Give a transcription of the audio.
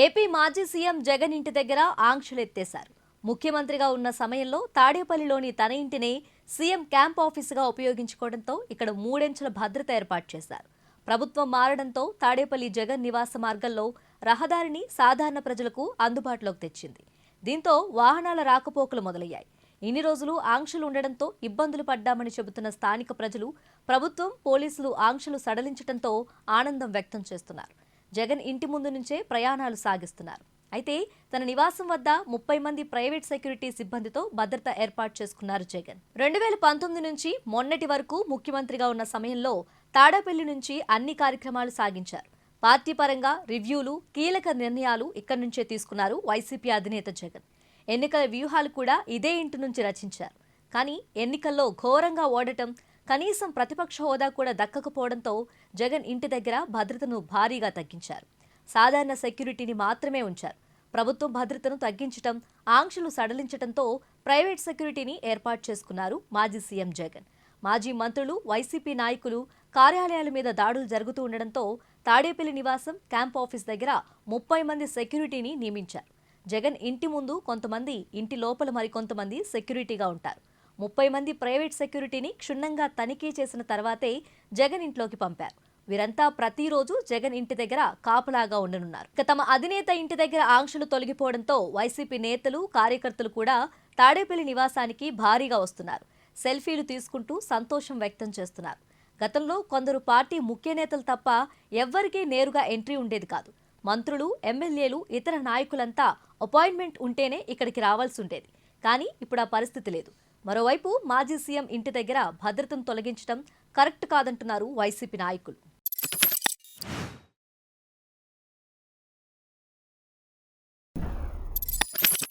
AP మాజీ CM Jagan ఇంటి దగ్గర ఆంక్షలెత్తేశారు. ముఖ్యమంత్రిగా ఉన్న సమయంలో తాడేపల్లిలోని తన ఇంటిని సీఎం క్యాంప్ ఆఫీసుగా ఉపయోగించుకోవడంతో ఇక్కడ మూడెంచుల భద్రత ఏర్పాటు చేశారు. ప్రభుత్వం మారడంతో తాడేపల్లి జగన్ నివాస మార్గంలో రహదారిని సాధారణ ప్రజలకు అందుబాటులోకి తెచ్చింది. దీంతో వాహనాల రాకపోకలు మొదలయ్యాయి. ఇన్ని రోజులు ఆంక్షలు ఉండడంతో ఇబ్బందులు పడ్డామని చెబుతున్న స్థానిక ప్రజలు ప్రభుత్వం, పోలీసులు ఆంక్షలు సడలించడంతో ఆనందం వ్యక్తం చేస్తున్నారు. జగన్ ఇంటి ముందు నుంచే ప్రయాణాలు సాగిస్తున్నారు. అయితే తన నివాసం వద్ద 30 మంది ప్రైవేట్ సెక్యూరిటీ సిబ్బందితో భద్రత ఏర్పాటు చేసుకున్నారు జగన్. 2019 నుంచి మొన్నటి వరకు ముఖ్యమంత్రిగా ఉన్న సమయంలో తాడేపల్లి నుంచి అన్ని కార్యక్రమాలు సాగించారు. పార్టీ పరంగా రివ్యూలు, కీలక నిర్ణయాలు ఇక్కడి నుంచే తీసుకున్నారు వైసీపీ అధినేత జగన్. ఎన్నికల వ్యూహాలు కూడా ఇదే ఇంటి నుంచి రచించారు. కానీ ఎన్నికల్లో ఘోరంగా ఓడటం, కనీసం ప్రతిపక్ష హోదా కూడా దక్కకపోవడంతో జగన్ ఇంటి దగ్గర భద్రతను భారీగా తగ్గించారు. సాధారణ సెక్యూరిటీని మాత్రమే ఉంచారు. ప్రభుత్వం భద్రతను తగ్గించటం, ఆంక్షలు సడలించడంతో ప్రైవేట్ సెక్యూరిటీని ఏర్పాటు చేసుకున్నారు మాజీ సీఎం జగన్. మాజీ మంత్రులు, వైసీపీ నాయకులు కార్యాలయాల మీద దాడులు జరుగుతూ ఉండడంతో తాడేపల్లి నివాసం, క్యాంప్ ఆఫీస్ దగ్గర 30 మంది సెక్యూరిటీని నియమించారు. జగన్ ఇంటి ముందు కొంతమంది, ఇంటి లోపల మరికొంతమంది సెక్యూరిటీగా ఉంటారు. 30 మంది ప్రైవేట్ సెక్యూరిటీని క్షుణ్ణంగా తనిఖీ చేసిన తర్వాతే జగన్ ఇంట్లోకి పంపారు. వీరంతా ప్రతిరోజు జగన్ ఇంటి దగ్గర కాపలాగా ఉండనున్నారు. ఇక తమ అధినేత ఇంటి దగ్గర ఆంక్షలు తొలగిపోవడంతో వైసీపీ నేతలు, కార్యకర్తలు కూడా తాడేపల్లి నివాసానికి భారీగా వస్తున్నారు. సెల్ఫీలు తీసుకుంటూ సంతోషం వ్యక్తం చేస్తున్నారు. గతంలో కొందరు పార్టీ ముఖ్య నేతలు తప్ప ఎవ్వరికీ నేరుగా ఎంట్రీ ఉండేది కాదు. మంత్రులు, ఎమ్మెల్యేలు, ఇతర నాయకులంతా అపాయింట్మెంట్ ఉంటేనే ఇక్కడికి రావాల్సి ఉండేది. కానీ ఇప్పుడు ఆ పరిస్థితి లేదు. మరోవైపు మాజీ సీఎం ఇంటి దగ్గర భద్రతను తొలగించడం కరెక్ట్ కాదంటున్నారు వైసీపీ నాయకులు.